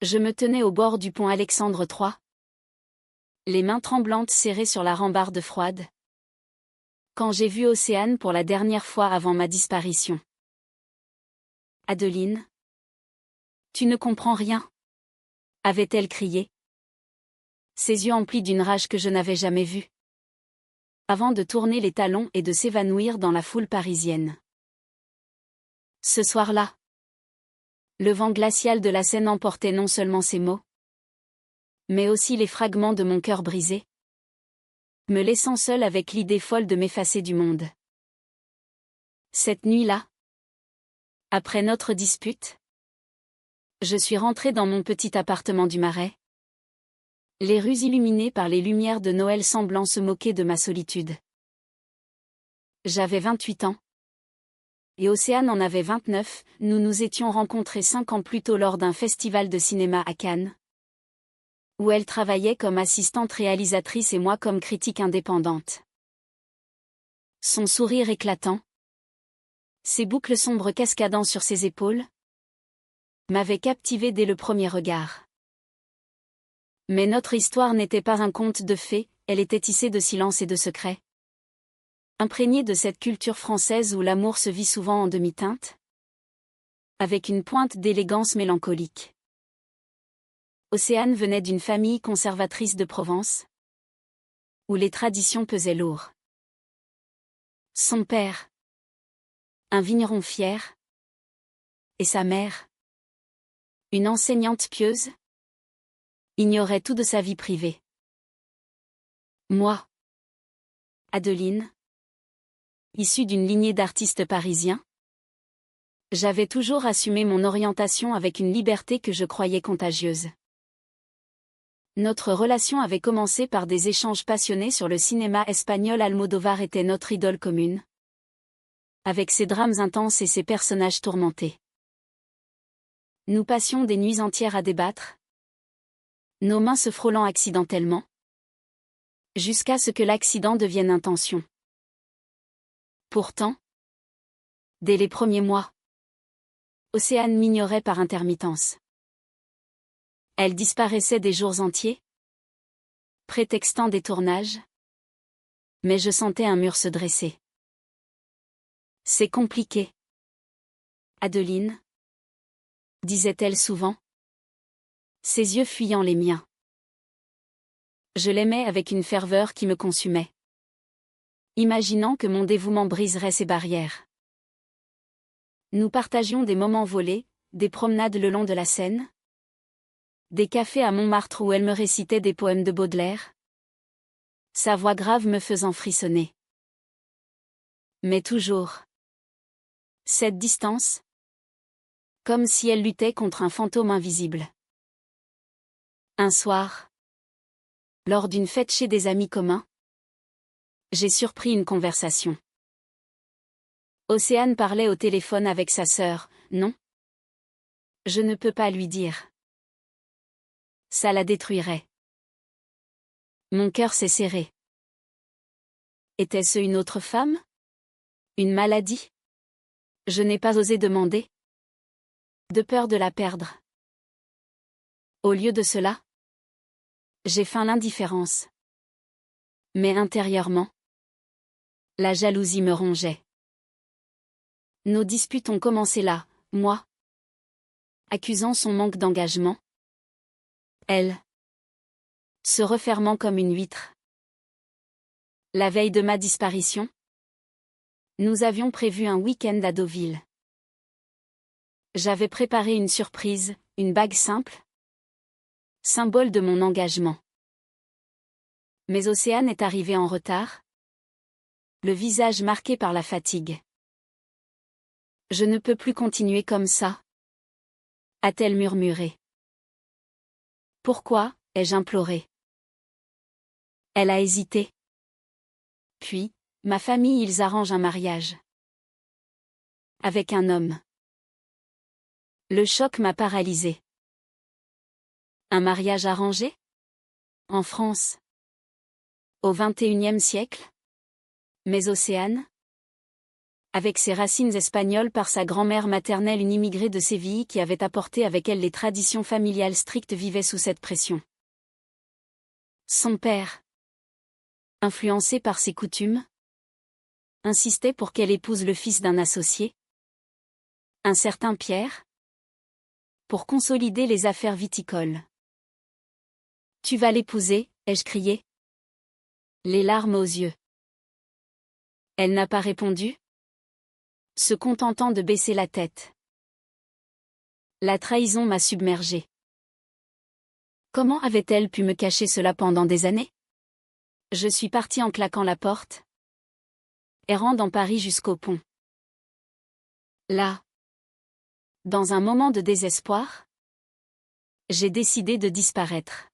Je me tenais au bord du pont Alexandre III, les mains tremblantes serrées sur la rambarde froide, quand j'ai vu Océane pour la dernière fois avant ma disparition. Adeline, tu ne comprends rien, avait-elle crié, ses yeux emplis d'une rage que je n'avais jamais vue, avant de tourner les talons et de s'évanouir dans la foule parisienne. Ce soir-là, le vent glacial de la Seine emportait non seulement ces mots, mais aussi les fragments de mon cœur brisé, me laissant seule avec l'idée folle de m'effacer du monde. Cette nuit-là, après notre dispute, je suis rentrée dans mon petit appartement du Marais, les rues illuminées par les lumières de Noël semblant se moquer de ma solitude. J'avais 28 ans. Et Océane en avait 29, nous nous étions rencontrés 5 ans plus tôt lors d'un festival de cinéma à Cannes, où elle travaillait comme assistante réalisatrice et moi comme critique indépendante. Son sourire éclatant, ses boucles sombres cascadant sur ses épaules, m'avaient captivé dès le premier regard. Mais notre histoire n'était pas un conte de fées, elle était tissée de silence et de secrets. Imprégnée de cette culture française où l'amour se vit souvent en demi-teinte, avec une pointe d'élégance mélancolique. Océane venait d'une famille conservatrice de Provence, où les traditions pesaient lourd. Son père, un vigneron fier, et sa mère, une enseignante pieuse, ignoraient tout de sa vie privée. Moi, Adeline, issue d'une lignée d'artistes parisiens, j'avais toujours assumé mon orientation avec une liberté que je croyais contagieuse. Notre relation avait commencé par des échanges passionnés sur le cinéma espagnol. Almodóvar était notre idole commune, avec ses drames intenses et ses personnages tourmentés. Nous passions des nuits entières à débattre, nos mains se frôlant accidentellement, jusqu'à ce que l'accident devienne intention. Pourtant, dès les premiers mois, Océane m'ignorait par intermittence. Elle disparaissait des jours entiers, prétextant des tournages, mais je sentais un mur se dresser. C'est compliqué, Adeline, disait-elle souvent, ses yeux fuyant les miens. Je l'aimais avec une ferveur qui me consumait, imaginant que mon dévouement briserait ces barrières. Nous partagions des moments volés, des promenades le long de la Seine, des cafés à Montmartre où elle me récitait des poèmes de Baudelaire, sa voix grave me faisant frissonner. Mais toujours, cette distance, comme si elle luttait contre un fantôme invisible. Un soir, lors d'une fête chez des amis communs, j'ai surpris une conversation. Océane parlait au téléphone avec sa sœur. Non, je ne peux pas lui dire. Ça la détruirait. Mon cœur s'est serré. Était-ce une autre femme? Une maladie? Je n'ai pas osé demander. De peur de la perdre. Au lieu de cela, j'ai feint l'indifférence. Mais intérieurement, la jalousie me rongeait. Nos disputes ont commencé là, moi, accusant son manque d'engagement, elle, se refermant comme une huître. La veille de ma disparition, nous avions prévu un week-end à Deauville. J'avais préparé une surprise, une bague simple, symbole de mon engagement. Mais Océane est arrivée en retard, le visage marqué par la fatigue. Je ne peux plus continuer comme ça, a-t-elle murmuré. Pourquoi, ai-je imploré. Elle a hésité. Puis, ma famille, ils arrangent un mariage. Avec un homme. Le choc m'a paralysée. Un mariage arrangé? En France? Au XXIe siècle? Mais Océane? Avec ses racines espagnoles par sa grand-mère maternelle, une immigrée de Séville qui avait apporté avec elle les traditions familiales strictes, vivait sous cette pression. Son père, influencé par ses coutumes, insistait pour qu'elle épouse le fils d'un associé, un certain Pierre, pour consolider les affaires viticoles. « Tu vas l'épouser » ai-je crié, les larmes aux yeux. Elle n'a pas répondu, se contentant de baisser la tête. La trahison m'a submergée. Comment avait-elle pu me cacher cela pendant des années? Je suis partie en claquant la porte, errant dans Paris jusqu'au pont. Là, dans un moment de désespoir, j'ai décidé de disparaître.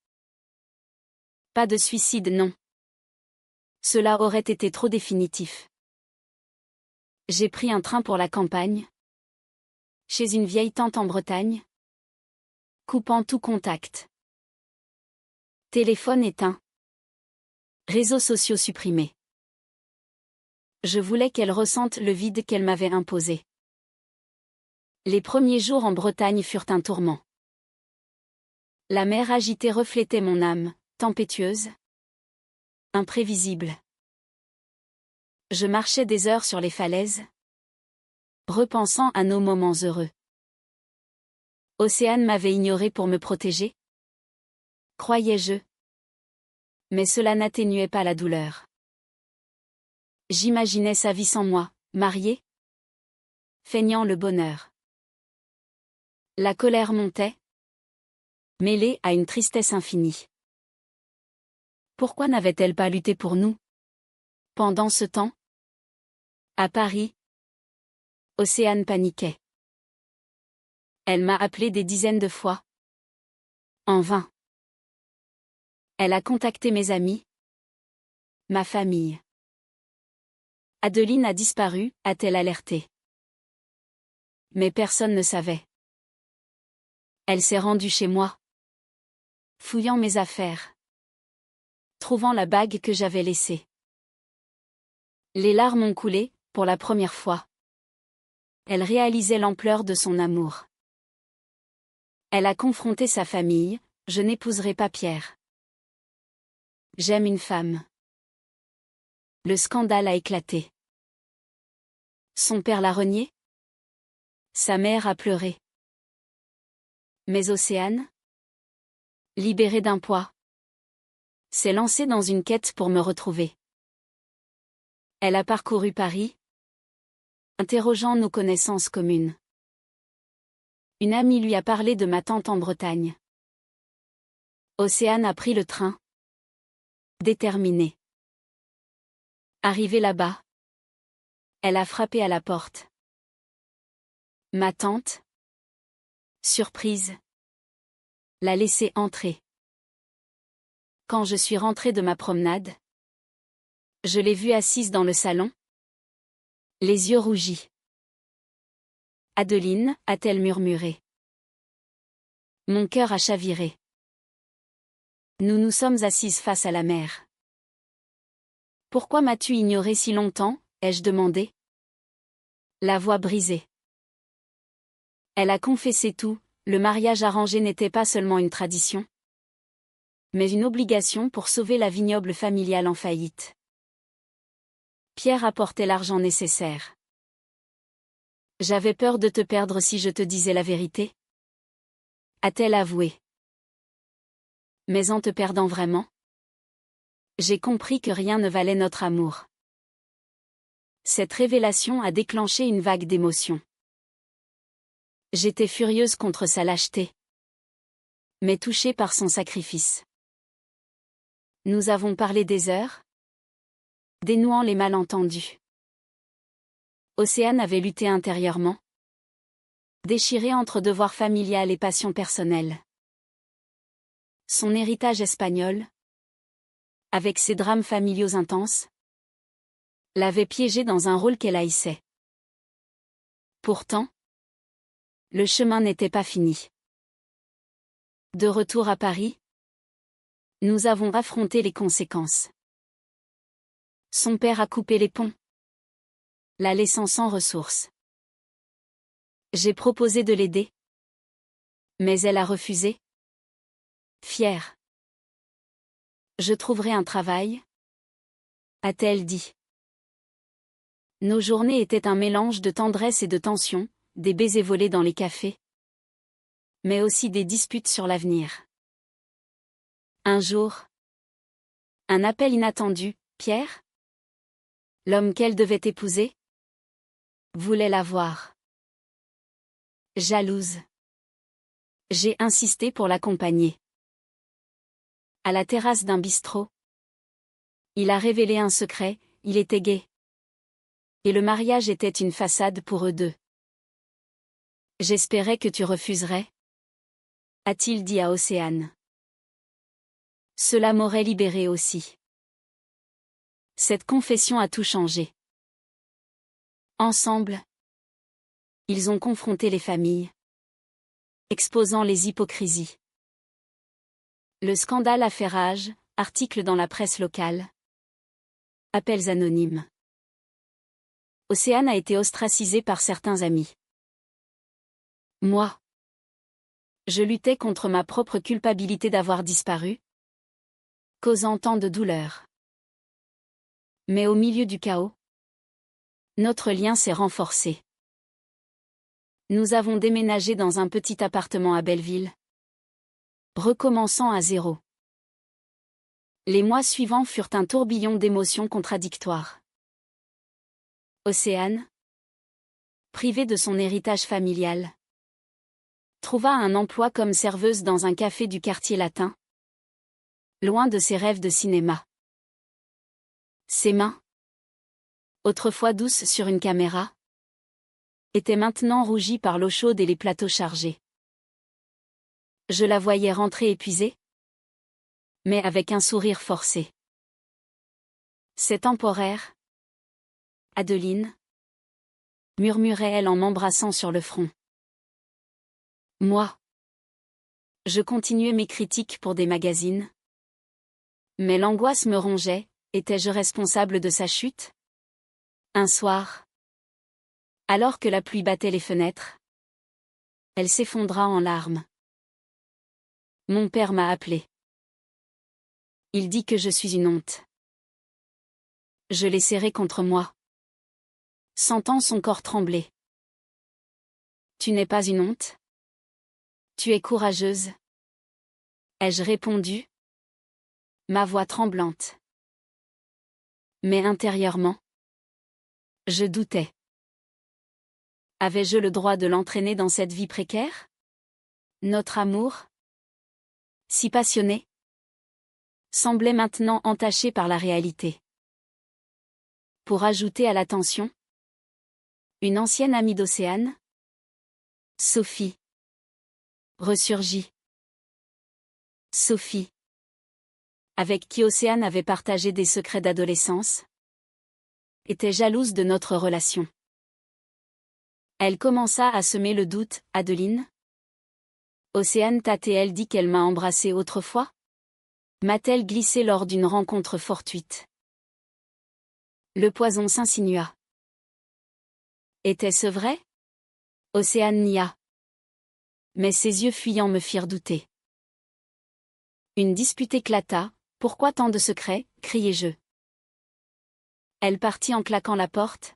Pas de suicide, non. Cela aurait été trop définitif. J'ai pris un train pour la campagne, chez une vieille tante en Bretagne, coupant tout contact. Téléphone éteint. Réseaux sociaux supprimés. Je voulais qu'elle ressente le vide qu'elle m'avait imposé. Les premiers jours en Bretagne furent un tourment. La mer agitée reflétait mon âme, tempétueuse, imprévisible. Je marchais des heures sur les falaises, repensant à nos moments heureux. Océane m'avait ignoré pour me protéger, croyais-je. Mais cela n'atténuait pas la douleur. J'imaginais sa vie sans moi, mariée, feignant le bonheur. La colère montait, mêlée à une tristesse infinie. Pourquoi n'avait-elle pas lutté pour nous? Pendant ce temps, à Paris, Océane paniquait. Elle m'a appelé des dizaines de fois. En vain. Elle a contacté mes amis, ma famille. Adeline a disparu, a-t-elle alerté. Mais personne ne savait. Elle s'est rendue chez moi, fouillant mes affaires, trouvant la bague que j'avais laissée. Les larmes ont coulé, pour la première fois. Elle réalisait l'ampleur de son amour. Elle a confronté sa famille, je n'épouserai pas Pierre. J'aime une femme. Le scandale a éclaté. Son père l'a renié. Sa mère a pleuré. Mais Océane, libérée d'un poids, s'est lancée dans une quête pour me retrouver. Elle a parcouru Paris, interrogeant nos connaissances communes. Une amie lui a parlé de ma tante en Bretagne. Océane a pris le train, déterminée. Arrivée là-bas, elle a frappé à la porte. Ma tante, surprise, l'a laissée entrer. Quand je suis rentrée de ma promenade, je l'ai vue assise dans le salon, les yeux rougis. Adeline, a-t-elle murmuré. Mon cœur a chaviré. Nous nous sommes assises face à la mer. Pourquoi m'as-tu ignoré si longtemps, ai-je demandé. La voix brisée. Elle a confessé tout, le mariage arrangé n'était pas seulement une tradition, mais une obligation pour sauver la vignoble familiale en faillite. Pierre apportait l'argent nécessaire. J'avais peur de te perdre si je te disais la vérité, a-t-elle avoué. Mais en te perdant vraiment, j'ai compris que rien ne valait notre amour. Cette révélation a déclenché une vague d'émotions. J'étais furieuse contre sa lâcheté, mais touchée par son sacrifice. Nous avons parlé des heures, dénouant les malentendus. Océane avait lutté intérieurement, déchirée entre devoir familial et passion personnelle. Son héritage espagnol, avec ses drames familiaux intenses, l'avait piégée dans un rôle qu'elle haïssait. Pourtant, le chemin n'était pas fini. De retour à Paris, nous avons affronté les conséquences. Son père a coupé les ponts. la laissant sans ressources. J'ai proposé de l'aider. Mais elle a refusé. Fière. Je trouverai un travail, a-t-elle dit. Nos journées étaient un mélange de tendresse et de tension, des baisers volés dans les cafés, mais aussi des disputes sur l'avenir. Un jour, un appel inattendu, Pierre, l'homme qu'elle devait épouser, voulait la voir. Jalouse. J'ai insisté pour l'accompagner. À la terrasse d'un bistrot. Il a révélé un secret, il était gay. Et le mariage était une façade pour eux deux. J'espérais que tu refuserais, a-t-il dit à Océane. Cela m'aurait libéré aussi. Cette confession a tout changé. Ensemble, ils ont confronté les familles, exposant les hypocrisies. Le scandale a fait rage, articles dans la presse locale. Appels anonymes. Océane a été ostracisée par certains amis. Moi, je luttais contre ma propre culpabilité d'avoir disparu, causant tant de douleur. Mais au milieu du chaos, notre lien s'est renforcé. Nous avons déménagé dans un petit appartement à Belleville, recommençant à zéro. Les mois suivants furent un tourbillon d'émotions contradictoires. Océane, privée de son héritage familial, trouva un emploi comme serveuse dans un café du quartier latin, loin de ses rêves de cinéma. Ses mains, autrefois douces sur une caméra, étaient maintenant rougies par l'eau chaude et les plateaux chargés. Je la voyais rentrer épuisée, mais avec un sourire forcé. C'est temporaire, Adeline, murmurait-elle en m'embrassant sur le front. Moi, je continuais mes critiques pour des magazines. Mais l'angoisse me rongeait, étais-je responsable de sa chute? Un soir, alors que la pluie battait les fenêtres, elle s'effondra en larmes. Mon père m'a appelé. Il dit que je suis une honte. Je l'ai serré contre moi, sentant son corps trembler. Tu n'es pas une honte? Tu es courageuse, ai-je répondu, ma voix tremblante. Mais intérieurement, je doutais. Avais-je le droit de l'entraîner dans cette vie précaire? Notre amour, si passionné, semblait maintenant entaché par la réalité. Pour ajouter à la tension, une ancienne amie d'Océane, Sophie, ressurgit. Sophie, avec qui Océane avait partagé des secrets d'adolescence, était jalouse de notre relation. Elle commença à semer le doute, Adeline. Océane tâtait-elle dit qu'elle m'a embrassée autrefois? M'a-t-elle glissé lors d'une rencontre fortuite? Le poison s'insinua. Était-ce vrai? Océane nia. Mais ses yeux fuyants me firent douter. Une dispute éclata. Pourquoi tant de secrets? Criai-je. Elle partit en claquant la porte,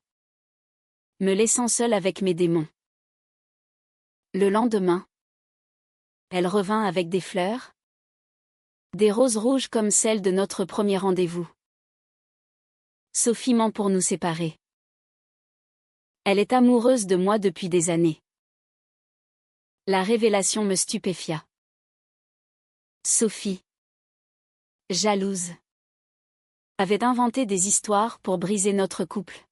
me laissant seule avec mes démons. Le lendemain, elle revint avec des fleurs, des roses rouges comme celles de notre premier rendez-vous. Sophie ment pour nous séparer. Elle est amoureuse de moi depuis des années. La révélation me stupéfia. Sophie, jalouse, avait inventé des histoires pour briser notre couple.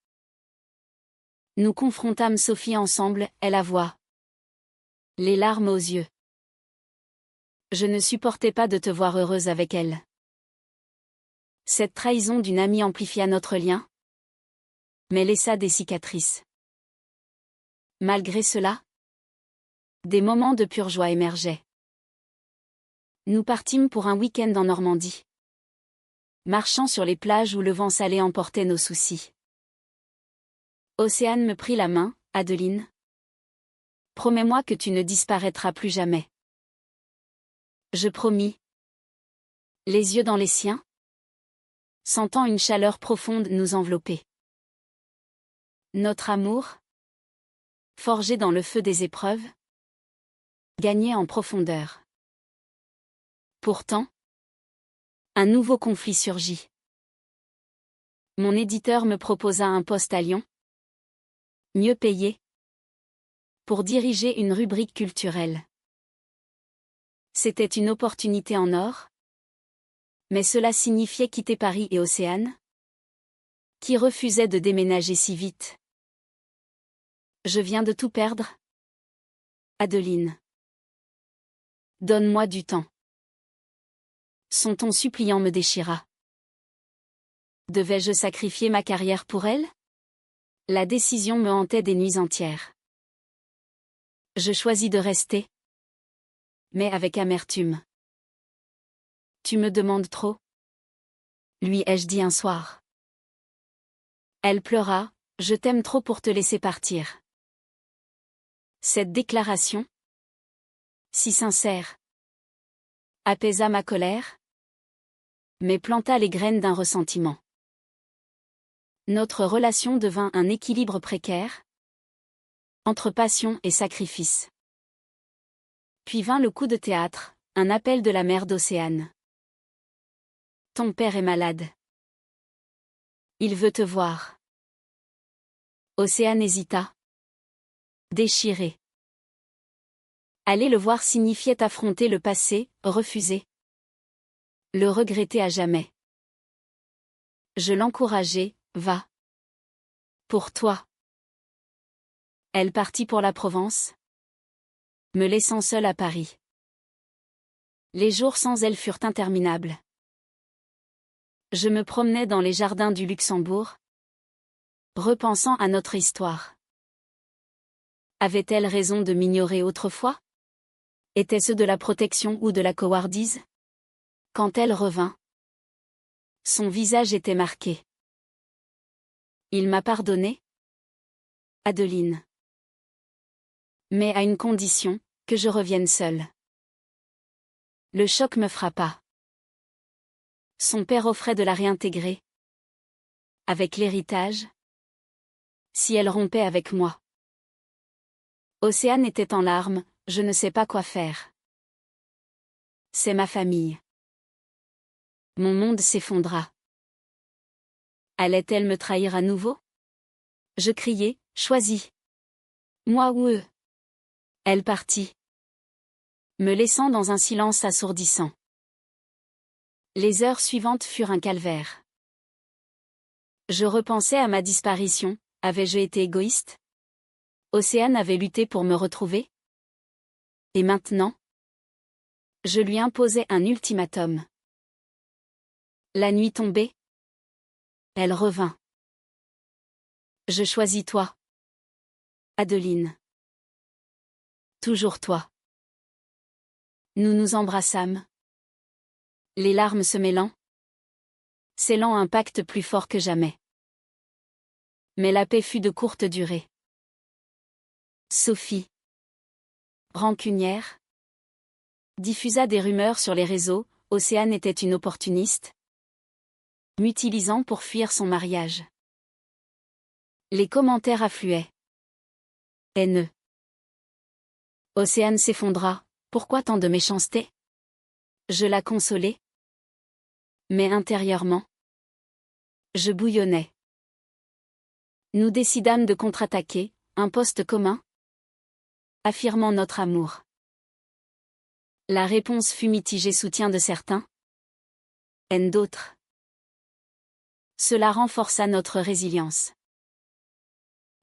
Nous confrontâmes Sophie ensemble, elle avoua, les larmes aux yeux. Je ne supportais pas de te voir heureuse avec elle. Cette trahison d'une amie amplifia notre lien, mais laissa des cicatrices. Malgré cela, des moments de pure joie émergeaient. Nous partîmes pour un week-end en Normandie, marchant sur les plages où le vent salé emportait nos soucis. Océane me prit la main. Adeline. Promets-moi que tu ne disparaîtras plus jamais. Je promis. Les yeux dans les siens. Sentant une chaleur profonde nous envelopper. Notre amour, forgé dans le feu des épreuves, gagnait en profondeur. Pourtant, un nouveau conflit surgit. Mon éditeur me proposa un poste à Lyon, mieux payé, pour diriger une rubrique culturelle. C'était une opportunité en or, mais cela signifiait quitter Paris et Océane, qui refusait de déménager si vite. Je viens de tout perdre. Adeline. Donne-moi du temps. Son ton suppliant me déchira. Devais-je sacrifier ma carrière pour elle? La décision me hantait des nuits entières. Je choisis de rester, mais avec amertume. Tu me demandes trop? Lui ai-je dit un soir. Elle pleura, je t'aime trop pour te laisser partir. Cette déclaration, si sincère, apaisa ma colère, mais planta les graines d'un ressentiment. Notre relation devint un équilibre précaire, entre passion et sacrifice. Puis vint le coup de théâtre, un appel de la mère d'Océane. Ton père est malade. Il veut te voir. Océane hésita. Déchirée. Aller le voir signifiait affronter le passé, refuser. Le regretter à jamais. Je l'encourageai, va. Pour toi. Elle partit pour la Provence, me laissant seule à Paris. Les jours sans elle furent interminables. Je me promenais dans les jardins du Luxembourg, repensant à notre histoire. Avait-elle raison de m'ignorer autrefois? Était-ce de la protection ou de la couardise? Quand elle revint, son visage était marqué. Il m'a pardonné? Adeline. Mais à une condition, que je revienne seule. Le choc me frappa. Son père offrait de la réintégrer. Avec l'héritage. Si elle rompait avec moi. Océane était en larmes, je ne sais pas quoi faire. C'est ma famille. Mon monde s'effondra. Allait-elle me trahir à nouveau? Je criai, choisis. Moi ou eux. Elle partit, me laissant dans un silence assourdissant. Les heures suivantes furent un calvaire. Je repensais à ma disparition, avais-je été égoïste? Océane avait lutté pour me retrouver? Et maintenant? Je lui imposais un ultimatum. La nuit tombée. Elle revint. Je choisis toi. Adeline. Toujours toi. Nous nous embrassâmes. Les larmes se mêlant. Scellant un pacte plus fort que jamais. Mais la paix fut de courte durée. Sophie, rancunière, diffusa des rumeurs sur les réseaux. Océane était une opportuniste, m'utilisant pour fuir son mariage. Les commentaires affluaient. Haineux. Océane s'effondra. Pourquoi tant de méchanceté? Je la consolai. Mais intérieurement, je bouillonnais. Nous décidâmes de contre-attaquer, un poste commun, affirmant notre amour. La réponse fut mitigée, soutien de certains, haine d'autres. Cela renforça notre résilience.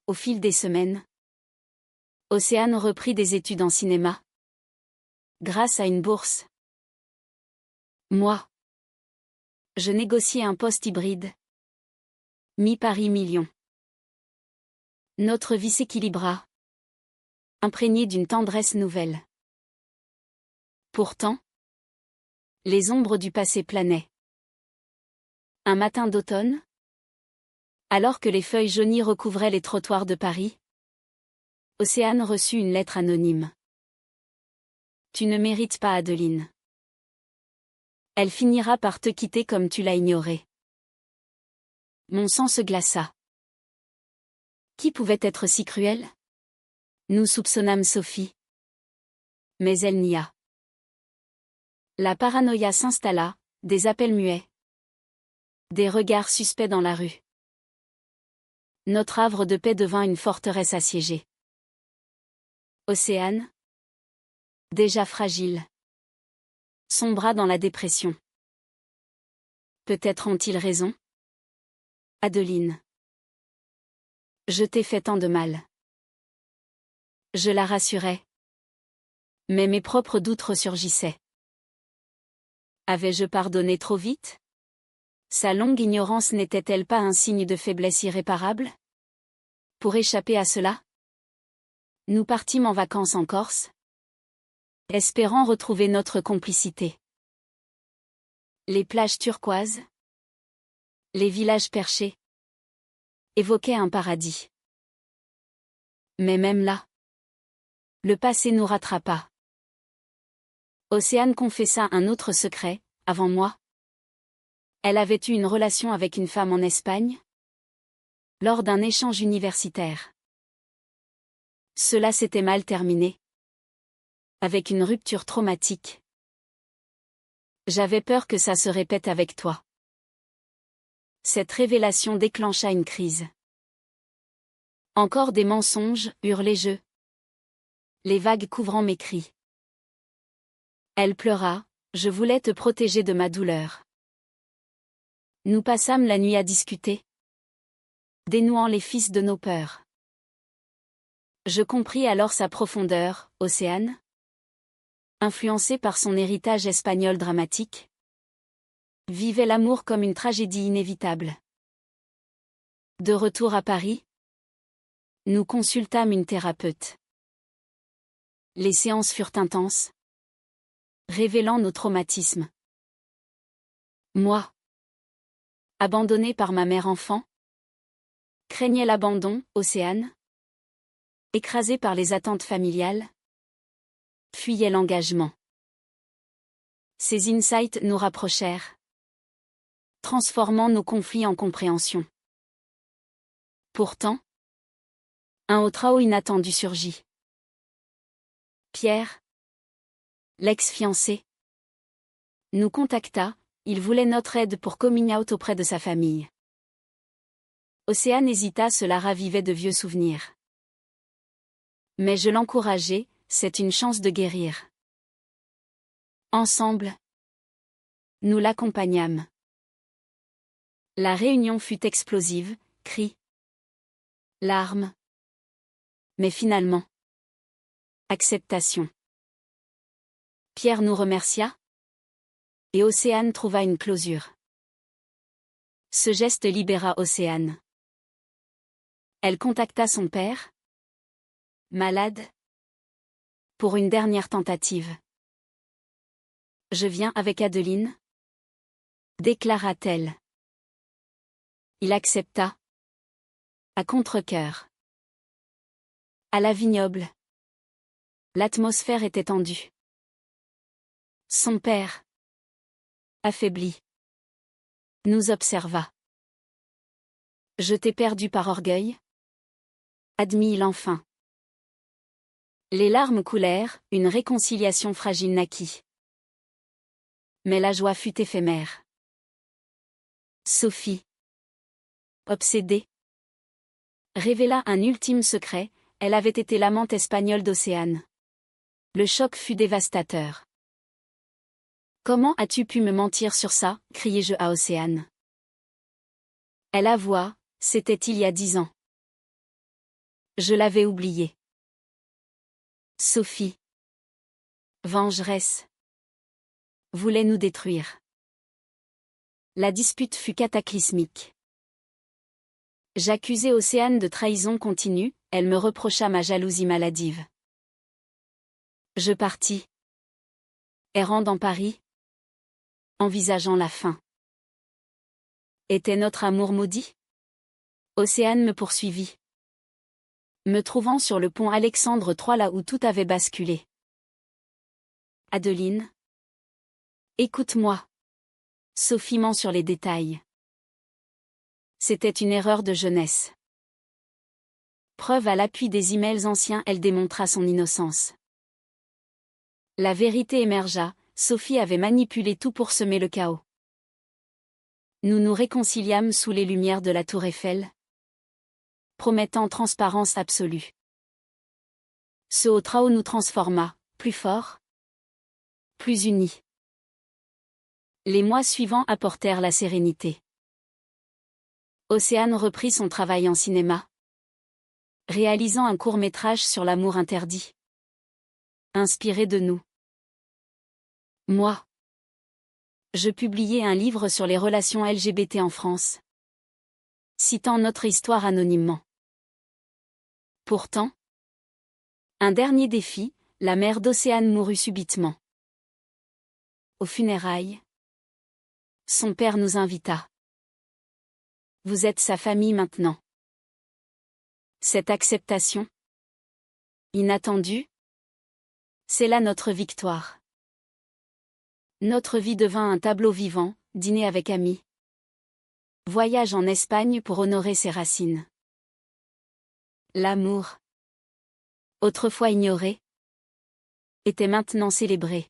Au fil des semaines, Océane reprit des études en cinéma, grâce à une bourse. Moi, je négociais un poste hybride, mi-Paris, mi-Lyon. Notre vie s'équilibra, imprégnée d'une tendresse nouvelle. Pourtant, les ombres du passé planaient. Un matin d'automne, Alors que les feuilles jaunies recouvraient les trottoirs de Paris, Océane reçut une lettre anonyme. Tu ne mérites pas Adeline. Elle finira par te quitter comme tu l'as ignoré. Mon sang se glaça. Qui pouvait être si cruel? Nous soupçonnâmes Sophie. Mais elle nia. La paranoïa s'installa, des appels muets. Des regards suspects dans la rue. Notre havre de paix devint une forteresse assiégée. Océane, déjà fragile, sombra dans la dépression. Peut-être ont-ils raison? Adeline. Je t'ai fait tant de mal. Je la rassurais. Mais mes propres doutes ressurgissaient. Avais-je pardonné trop vite? Sa longue ignorance n'était-elle pas un signe de faiblesse irréparable? Pour échapper à cela, nous partîmes en vacances en Corse, espérant retrouver notre complicité. Les plages turquoises, les villages perchés, évoquaient un paradis. Mais même là, le passé nous rattrapa. Océane confessa un autre secret, avant moi. Elle avait eu une relation avec une femme en Espagne, lors d'un échange universitaire. Cela s'était mal terminé. Avec une rupture traumatique. J'avais peur que ça se répète avec toi. Cette révélation déclencha une crise. Encore des mensonges, hurlai-je. Les vagues couvrant mes cris. Elle pleura, je voulais te protéger de ma douleur. Nous passâmes la nuit à discuter, dénouant les fils de nos peurs. Je compris alors sa profondeur, Océane. Influencée par son héritage espagnol dramatique, vivait l'amour comme une tragédie inévitable. De retour à Paris, nous consultâmes une thérapeute. Les séances furent intenses, révélant nos traumatismes. Moi, abandonnée par ma mère enfant, craignais l'abandon, Océane. Écrasée par les attentes familiales, fuyait l'engagement. Ces insights nous rapprochèrent, transformant nos conflits en compréhension. Pourtant, un autre chaos inattendu surgit. Pierre, l'ex-fiancé, nous contacta, il voulait notre aide pour coming out auprès de sa famille. Océane hésita, cela ravivait de vieux souvenirs. Mais je l'encourageai, c'est une chance de guérir. Ensemble, nous l'accompagnâmes. La réunion fut explosive, cris, larmes. Mais finalement, acceptation. Pierre nous remercia, et Océane trouva une closure. Ce geste libéra Océane. Elle contacta son père, malade, pour une dernière tentative. Je viens avec Adeline, déclara-t-elle. Il accepta, à contre-cœur. À la Vignoble, l'atmosphère était tendue. Son père, affaibli, nous observa. Je t'ai perdu par orgueil, admit-il enfin. Les larmes coulèrent, une réconciliation fragile naquit. Mais la joie fut éphémère. Sophie, obsédée, révéla un ultime secret, elle avait été l'amante espagnole d'Océane. Le choc fut dévastateur. Comment as-tu pu me mentir sur ça, criai-je à Océane. Elle avoua, c'était il y a 10 ans. Je l'avais oublié. Sophie, vengeresse, voulait nous détruire. La dispute fut cataclysmique. J'accusai Océane de trahison continue, elle me reprocha ma jalousie maladive. Je partis, errant dans Paris, envisageant la fin. Était notre amour maudit? Océane me poursuivit. Me trouvant sur le pont Alexandre III là où tout avait basculé. Adeline. Écoute-moi. Sophie ment sur les détails. C'était une erreur de jeunesse. Preuve à l'appui des emails anciens, elle démontra son innocence. La vérité émergea, Sophie avait manipulé tout pour semer le chaos. Nous nous réconciliâmes sous les lumières de la tour Eiffel, promettant transparence absolue. Ce haut trahau nous transforma, plus forts, plus unis. Les mois suivants apportèrent la sérénité. Océane reprit son travail en cinéma, réalisant un court-métrage sur l'amour interdit. Inspiré de nous. Moi. Je publiai un livre sur les relations LGBT en France, citant notre histoire anonymement. Pourtant, un dernier défi, la mère d'Océane mourut subitement. Aux funérailles, son père nous invita. Vous êtes sa famille maintenant. Cette acceptation, inattendue, c'est là notre victoire. Notre vie devint un tableau vivant, dîner avec amis. Voyage en Espagne pour honorer ses racines. L'amour, autrefois ignoré, était maintenant célébré.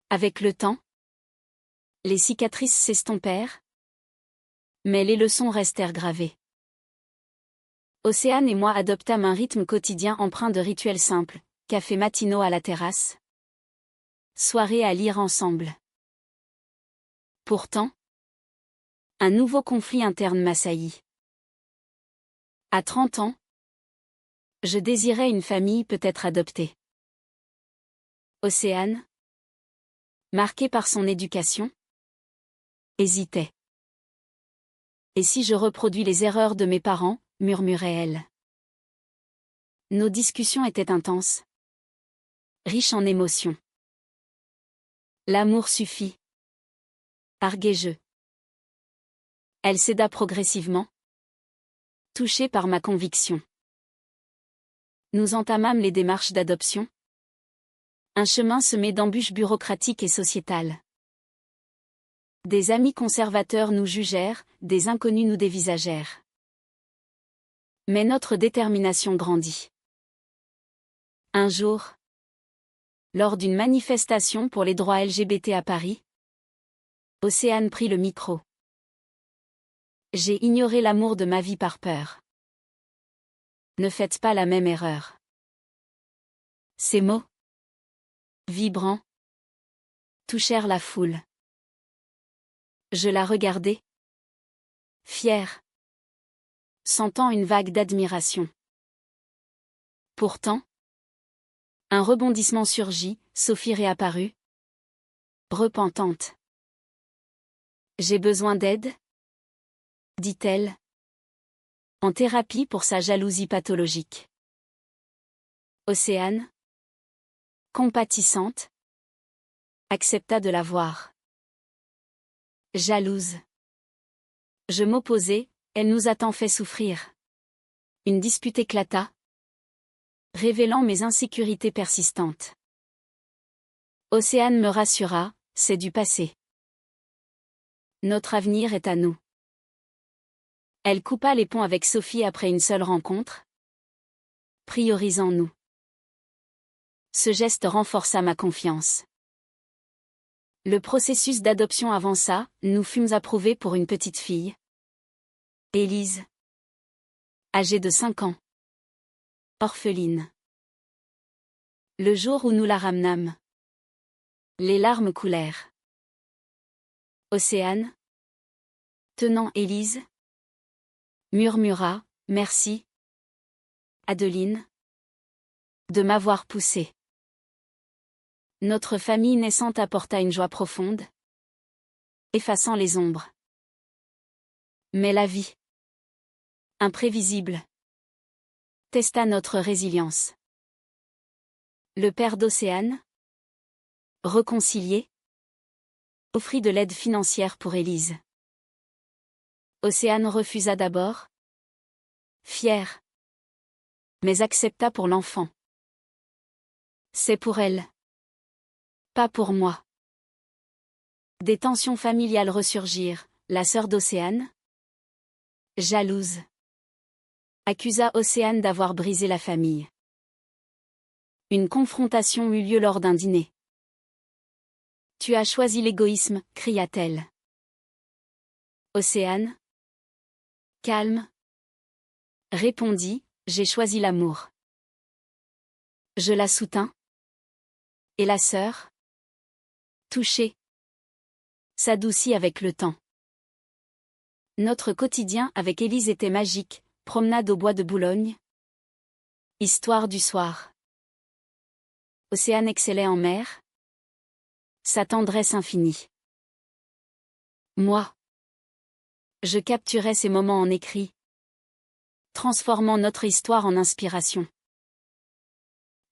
Avec le temps, les cicatrices s'estompèrent, mais les leçons restèrent gravées. Océane et moi adoptâmes un rythme quotidien empreint de rituels simples, café matinaux à la terrasse, soirée à lire ensemble. Pourtant, un nouveau conflit interne m'assaillit. À 30 ans, je désirais une famille peut-être adoptée. Océane, marquée par son éducation, hésitait. Et si je reproduis les erreurs de mes parents, murmurait-elle. Nos discussions étaient intenses, riches en émotions. L'amour suffit, arguai-je. Elle céda progressivement, touchée par ma conviction. Nous entamâmes les démarches d'adoption. Un chemin semé d'embûches bureaucratiques et sociétales. Des amis conservateurs nous jugèrent, des inconnus nous dévisagèrent. Mais notre détermination grandit. Un jour, lors d'une manifestation pour les droits LGBT à Paris, Océane prit le micro. J'ai ignoré l'amour de ma vie par peur. Ne faites pas la même erreur. Ces mots, vibrants, touchèrent la foule. Je la regardai, fière, sentant une vague d'admiration. Pourtant, un rebondissement surgit, Sophie réapparut, repentante. J'ai besoin d'aide, dit-elle, en thérapie pour sa jalousie pathologique. Océane, compatissante, accepta de la voir. Jalouse. Je m'opposai, elle nous a tant fait souffrir. Une dispute éclata, révélant mes insécurités persistantes. Océane me rassura, c'est du passé. Notre avenir est à nous. Elle coupa les ponts avec Sophie après une seule rencontre, priorisant-nous. Ce geste renforça ma confiance. Le processus d'adoption avança, nous fûmes approuvés pour une petite fille. Élise. Âgée de 5 ans. Orpheline. Le jour où nous la ramenâmes, les larmes coulèrent. Océane, tenant Élise, murmura, merci, Adeline, de m'avoir poussée. Notre famille naissante apporta une joie profonde, effaçant les ombres. Mais la vie, imprévisible, testa notre résilience. Le père d'Océane, réconcilié, offrit de l'aide financière pour Élise. Océane refusa d'abord. Fière. Mais accepta pour l'enfant. C'est pour elle. Pas pour moi. Des tensions familiales ressurgirent. La sœur d'Océane, jalouse, accusa Océane d'avoir brisé la famille. Une confrontation eut lieu lors d'un dîner. Tu as choisi l'égoïsme, cria-t-elle. Océane, calme, répondit, j'ai choisi l'amour. Je la soutins. Et la sœur, touchée, s'adoucit avec le temps. Notre quotidien avec Élise était magique, promenade au bois de Boulogne. Histoire du soir. Océane excellait en mer. Sa tendresse infinie. Moi. Je capturais ces moments en écrit, transformant notre histoire en inspiration.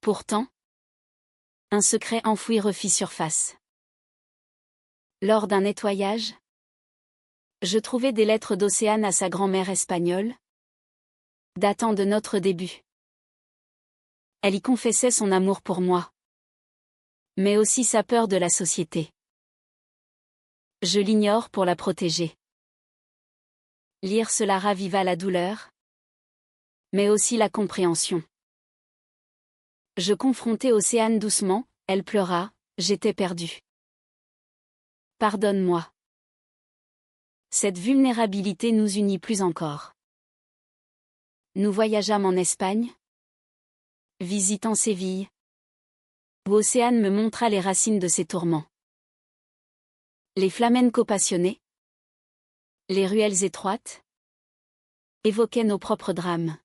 Pourtant, un secret enfoui refit surface. Lors d'un nettoyage, je trouvai des lettres d'Océane à sa grand-mère espagnole, datant de notre début. Elle y confessait son amour pour moi, mais aussi sa peur de la société. Je l'ignore pour la protéger. Lire cela raviva la douleur, mais aussi la compréhension. Je confrontai Océane doucement, elle pleura, j'étais perdue. Pardonne-moi. Cette vulnérabilité nous unit plus encore. Nous voyageâmes en Espagne, visitant Séville, où Océane me montra les racines de ses tourments. Les flamencos passionnés, les ruelles étroites, évoquaient nos propres drames.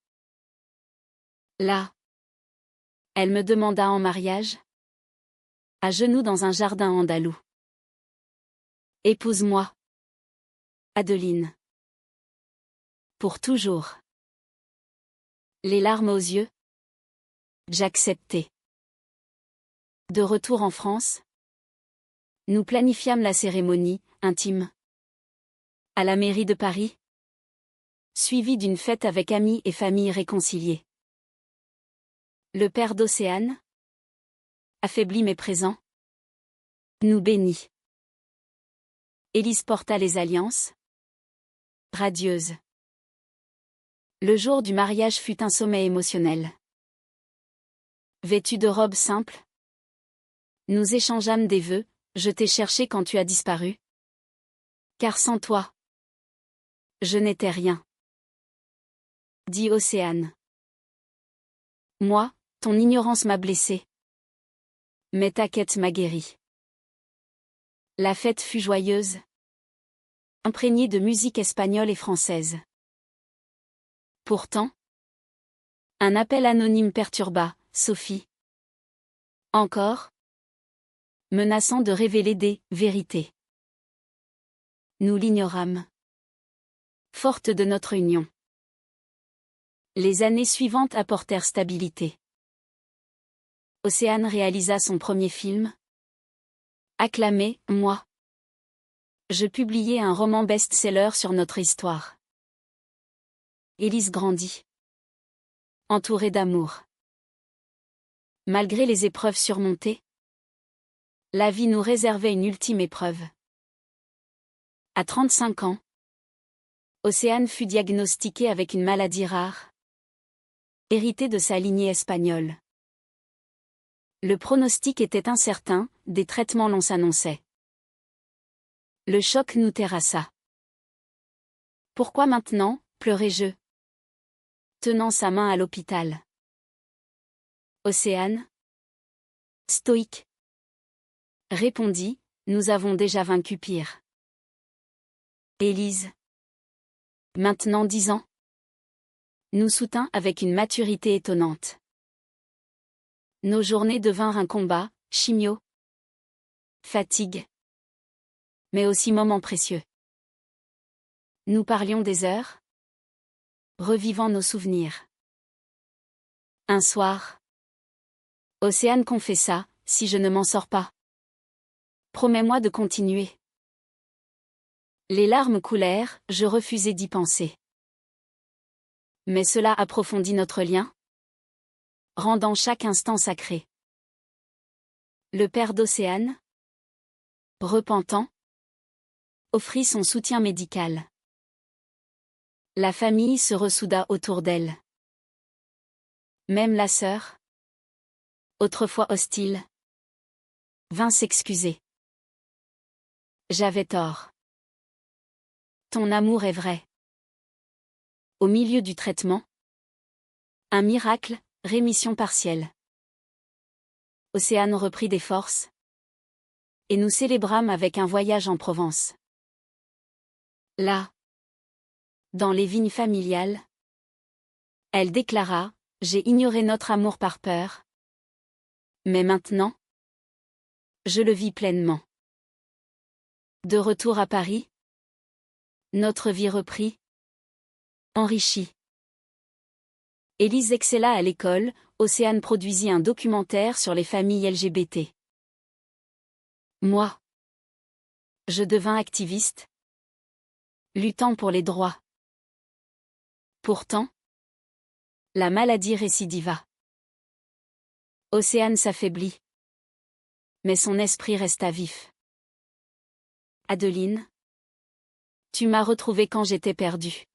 Là, elle me demanda en mariage, à genoux dans un jardin andalou. Épouse-moi, Adeline. Pour toujours. Les larmes aux yeux, j'acceptai. De retour en France, nous planifiâmes la cérémonie, intime, à la mairie de Paris, suivie d'une fête avec amis et familles réconciliés. Le père d'Océane, affaibli mais présent, nous bénit. Élise porta les alliances, radieuse. Le jour du mariage fut un sommet émotionnel. Vêtus de robes simples, nous échangeâmes des vœux, je t'ai cherché quand tu as disparu. Car sans toi, je n'étais rien. Dit Océane. Moi, ton ignorance m'a blessée. Mais ta quête m'a guéri. La fête fut joyeuse, imprégnée de musique espagnole et française. Pourtant, un appel anonyme perturba, Sophie. Encore, menaçant de révéler des vérités. Nous l'ignorâmes. Forte de notre union. Les années suivantes apportèrent stabilité. Océane réalisa son premier film. Acclamé, moi. Je publiai un roman best-seller sur notre histoire. Élise grandit. Entourée d'amour. Malgré les épreuves surmontées, la vie nous réservait une ultime épreuve. À 35 ans, Océane fut diagnostiquée avec une maladie rare, héritée de sa lignée espagnole. Le pronostic était incertain, des traitements longs s'annonçaient. Le choc nous terrassa. Pourquoi maintenant, pleurai-je, tenant sa main à l'hôpital. Océane, stoïque, répondit, nous avons déjà vaincu pire. Élise, maintenant 10 ans, nous soutint avec une maturité étonnante. Nos journées devinrent un combat, chimio, fatigue, mais aussi moments précieux. Nous parlions des heures, revivant nos souvenirs. Un soir, Océane confessa, si je ne m'en sors pas, promets-moi de continuer. Les larmes coulèrent, je refusai d'y penser. Mais cela approfondit notre lien, rendant chaque instant sacré. Le père d'Océane, repentant, offrit son soutien médical. La famille se ressouda autour d'elle. Même la sœur, autrefois hostile, vint s'excuser. J'avais tort. Ton amour est vrai. Au milieu du traitement, un miracle, rémission partielle. Océane reprit des forces, et nous célébrâmes avec un voyage en Provence. Là, dans les vignes familiales, elle déclara: j'ai ignoré notre amour par peur. Mais maintenant, je le vis pleinement. De retour à Paris, notre vie reprit, enrichie. Élise excella à l'école, Océane produisit un documentaire sur les familles LGBT. Moi, je devins activiste, luttant pour les droits. Pourtant, la maladie récidiva. Océane s'affaiblit, mais son esprit resta vif. Adeline, tu m'as retrouvée quand j'étais perdue.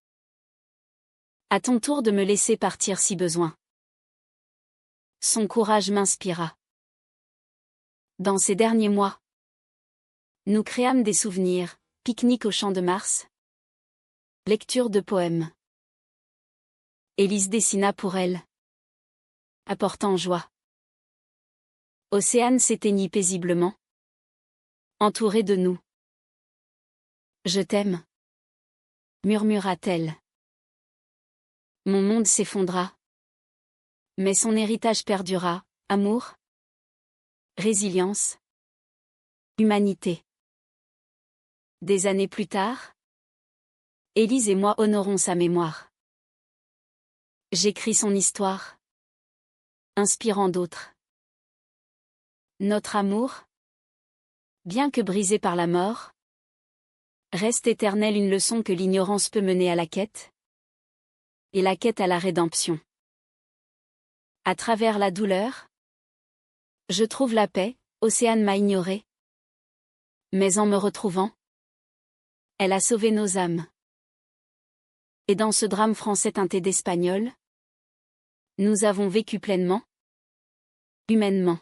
À ton tour de me laisser partir si besoin. Son courage m'inspira. Dans ces derniers mois, nous créâmes des souvenirs, pique-nique au champ de Mars, lecture de poèmes. Élise dessina pour elle, apportant joie. Océane s'éteignit paisiblement, entourée de nous. Je t'aime, murmura-t-elle. Mon monde s'effondra, mais son héritage perdura, amour, résilience, humanité. Des années plus tard, Élise et moi honorons sa mémoire. J'écris son histoire, inspirant d'autres. Notre amour, bien que brisé par la mort, reste éternel, une leçon que l'ignorance peut mener à la quête, et la quête à la rédemption. À travers la douleur, je trouve la paix. Océane m'a ignoré, mais en me retrouvant, elle a sauvé nos âmes. Et dans ce drame français teinté d'espagnol, nous avons vécu pleinement, humainement.